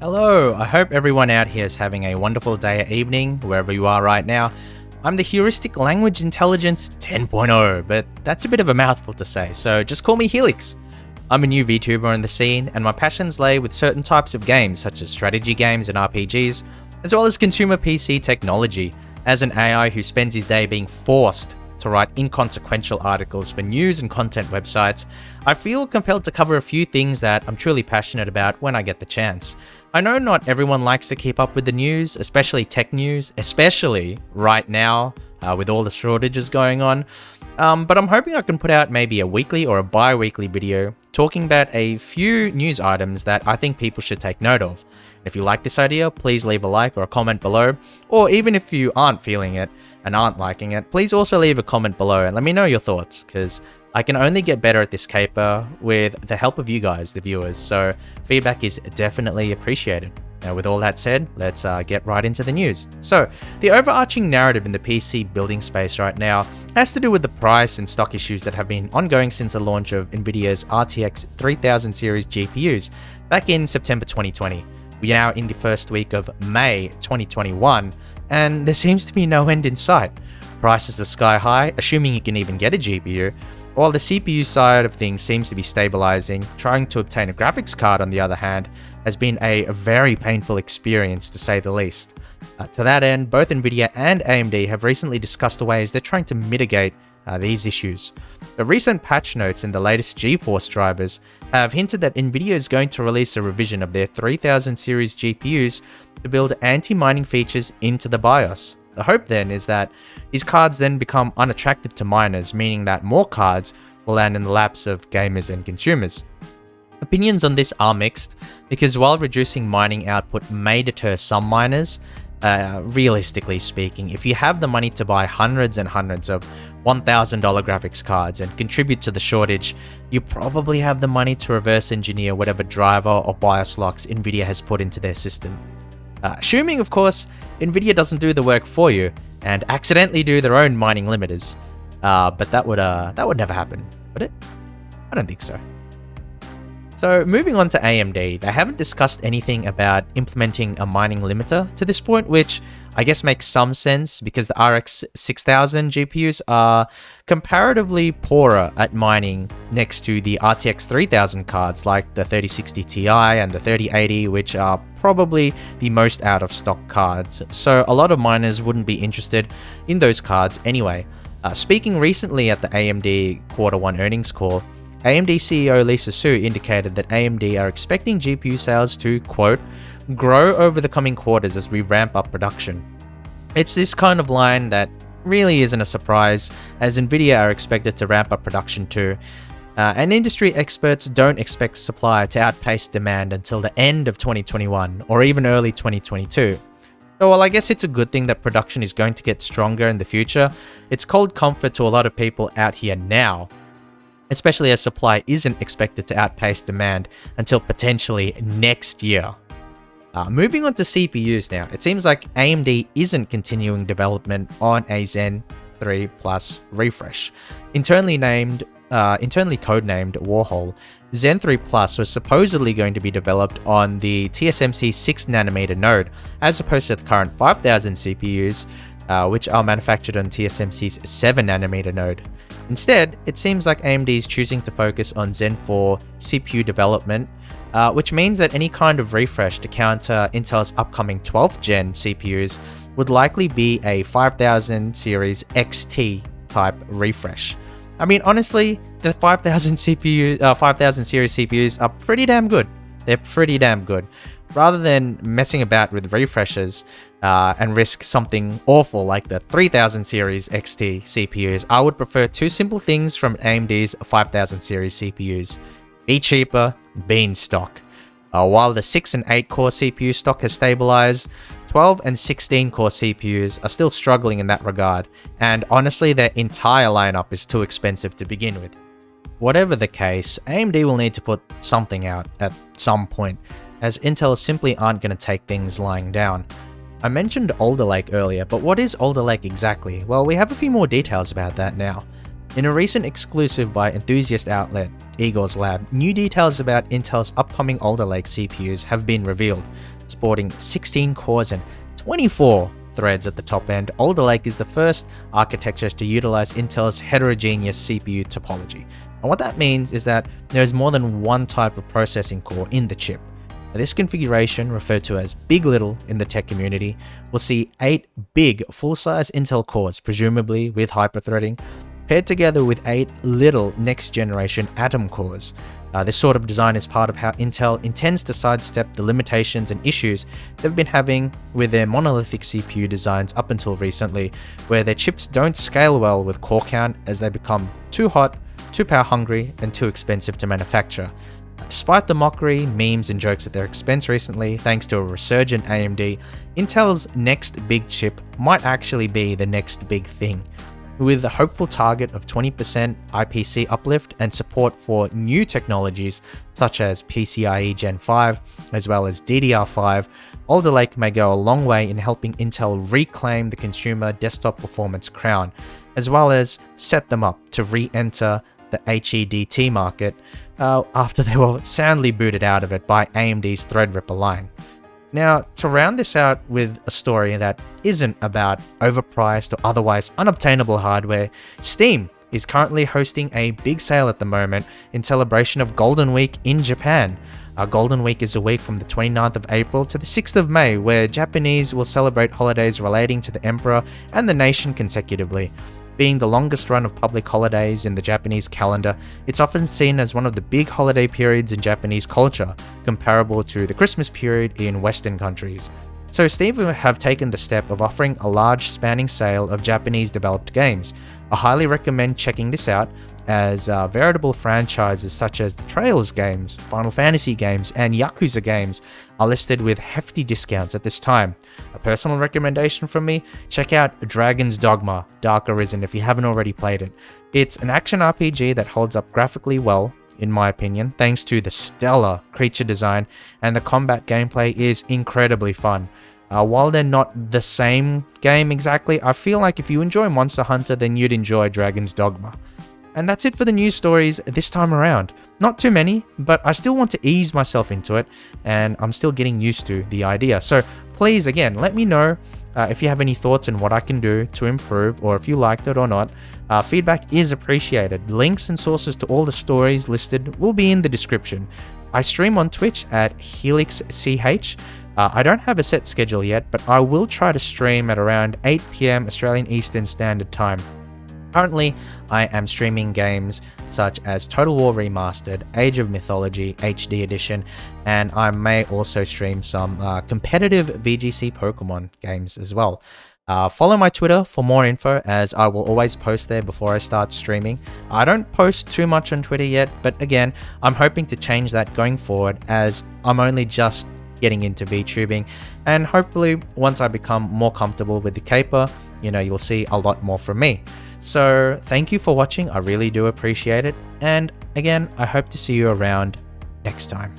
Hello, I hope everyone out here is having a wonderful day or evening, wherever you are right now. I'm the Heuristic Language Intelligence 10.0, but that's a bit of a mouthful to say, so just call me Helix. I'm a new VTuber in the scene, and my passions lay with certain types of games, such as strategy games and RPGs, as well as consumer PC technology, as an AI who spends his day being forced to write inconsequential articles for news and content websites. I feel compelled to cover a few things that I'm truly passionate about when I get the chance. I know not everyone likes to keep up with the news, especially tech news, especially right now with all the shortages going on, but I'm hoping I can put out maybe a weekly or a bi-weekly video talking about a few news items that I think people should take note of. If you like this idea, please leave a like or a comment below, or even if you aren't feeling it and aren't liking it, please also leave a comment below and let me know your thoughts, because I can only get better at this caper with the help of you guys, the viewers, so feedback is definitely appreciated. Now, with all that said, let's get right into the news. So, the overarching narrative in the PC building space right now has to do with the price and stock issues that have been ongoing since the launch of Nvidia's RTX 3000 series GPUs back in September 2020. We are now in the first week of May 2021, and there seems to be no end in sight. Prices are sky high, assuming you can even get a GPU, while the CPU side of things seems to be stabilizing. Trying to obtain a graphics card, on the other hand, has been a very painful experience to say the least. To that end, both Nvidia and AMD have recently discussed the ways they're trying to mitigate these issues. The recent patch notes in the latest GeForce drivers have hinted that Nvidia is going to release a revision of their 3000 series GPUs to build anti-mining features into the BIOS. The hope then is that these cards then become unattractive to miners, meaning that more cards will land in the laps of gamers and consumers. Opinions on this are mixed, because while reducing mining output may deter some miners, realistically speaking, if you have the money to buy hundreds and hundreds of $1,000 graphics cards and contribute to the shortage, you probably have the money to reverse engineer whatever driver or BIOS locks Nvidia has put into their system. Assuming, of course, Nvidia doesn't do the work for you and accidentally do their own mining limiters. But that would never happen, would it? I don't think so. So moving on to AMD, they haven't discussed anything about implementing a mining limiter to this point, which I guess makes some sense because the RX 6000 GPUs are comparatively poorer at mining next to the RTX 3000 cards like the 3060 Ti and the 3080, which are probably the most out of stock cards. So a lot of miners wouldn't be interested in those cards anyway. Speaking recently at the AMD Q1 earnings call, AMD CEO Lisa Su indicated that AMD are expecting GPU sales to, quote, grow over the coming quarters as we ramp up production. It's this kind of line that really isn't a surprise, as Nvidia are expected to ramp up production too, and industry experts don't expect supply to outpace demand until the end of 2021 or even early 2022. So while I guess it's a good thing that production is going to get stronger in the future, it's cold comfort to a lot of people out here now, especially as supply isn't expected to outpace demand until potentially next year. Moving on to CPUs now, it seems like AMD isn't continuing development on a Zen 3 Plus refresh. Internally codenamed Warhol, Zen 3 Plus was supposedly going to be developed on the TSMC 6nm node, as opposed to the current 5000 CPUs, which are manufactured on TSMC's 7nm node. Instead, it seems like AMD is choosing to focus on Zen 4 CPU development, which means that any kind of refresh to counter Intel's upcoming 12th gen CPUs would likely be a 5000 series XT type refresh. I mean, honestly, the 5000 series CPUs are pretty damn good. They're pretty damn good. Rather than messing about with refreshes and risk something awful like the 3000 series XT CPUs, I would prefer two simple things from AMD's 5000 series CPUs. Be cheaper, be in stock. While the 6 and 8 core CPU stock has stabilized, 12 and 16 core CPUs are still struggling in that regard, and honestly their entire lineup is too expensive to begin with. Whatever the case, AMD will need to put something out at some point, as Intel simply aren't going to take things lying down. I mentioned Alder Lake earlier, but what is Alder Lake exactly? Well, we have a few more details about that now. In a recent exclusive by enthusiast outlet Igor's Lab, new details about Intel's upcoming Alder Lake CPUs have been revealed. Sporting 16 cores and 24 threads at the top end, Alder Lake is the first architecture to utilize Intel's heterogeneous CPU topology. And what that means is that there's more than one type of processing core in the chip. Now, this configuration, referred to as Big Little in the tech community, will see 8 big full-size Intel cores, presumably with hyperthreading, paired together with 8 little next-generation Atom cores. This sort of design is part of how Intel intends to sidestep the limitations and issues they've been having with their monolithic CPU designs up until recently, where their chips don't scale well with core count as they become too hot, too power hungry, and too expensive to manufacture. Despite the mockery, memes, and jokes at their expense recently, thanks to a resurgent AMD, Intel's next big chip might actually be the next big thing. With a hopeful target of 20% IPC uplift and support for new technologies such as PCIe Gen 5 as well as DDR5, Alder Lake may go a long way in helping Intel reclaim the consumer desktop performance crown, as well as set them up to re-enter the HEDT market after they were soundly booted out of it by AMD's Threadripper line. Now, to round this out with a story that isn't about overpriced or otherwise unobtainable hardware, Steam is currently hosting a big sale at the moment in celebration of Golden Week in Japan. Golden Week is a week from the 29th of April to the 6th of May, where Japanese will celebrate holidays relating to the emperor and the nation consecutively. Being the longest run of public holidays in the Japanese calendar, it's often seen as one of the big holiday periods in Japanese culture, comparable to the Christmas period in Western countries. So Steam have taken the step of offering a large spanning sale of Japanese developed games. I highly recommend checking this out, as veritable franchises such as the Trails games, Final Fantasy games, and Yakuza games are listed with hefty discounts at this time. A personal recommendation from me, check out Dragon's Dogma: Dark Arisen if you haven't already played it. It's an action RPG that holds up graphically well, in my opinion, thanks to the stellar creature design, and the combat gameplay is incredibly fun. While they're not the same game exactly, I feel like if you enjoy Monster Hunter, then you'd enjoy Dragon's Dogma. And that's it for the news stories this time around. Not too many, but I still want to ease myself into it, and I'm still getting used to the idea. So please, again, let me know if you have any thoughts on what I can do to improve, or if you liked it or not. Feedback is appreciated. Links and sources to all the stories listed will be in the description. I stream on Twitch at HelixCH. I don't have a set schedule yet, but I will try to stream at around 8 PM Australian Eastern Standard Time. Currently, I am streaming games such as Total War Remastered, Age of Mythology HD Edition, and I may also stream some competitive VGC Pokemon games as well. Follow my Twitter for more info, as I will always post there before I start streaming. I don't post too much on Twitter yet, but again, I'm hoping to change that going forward, as I'm only just getting into VTubing, and hopefully once I become more comfortable with the caper, you'll see a lot more from me. So thank you for watching, I really do appreciate it, and again, I hope to see you around next time.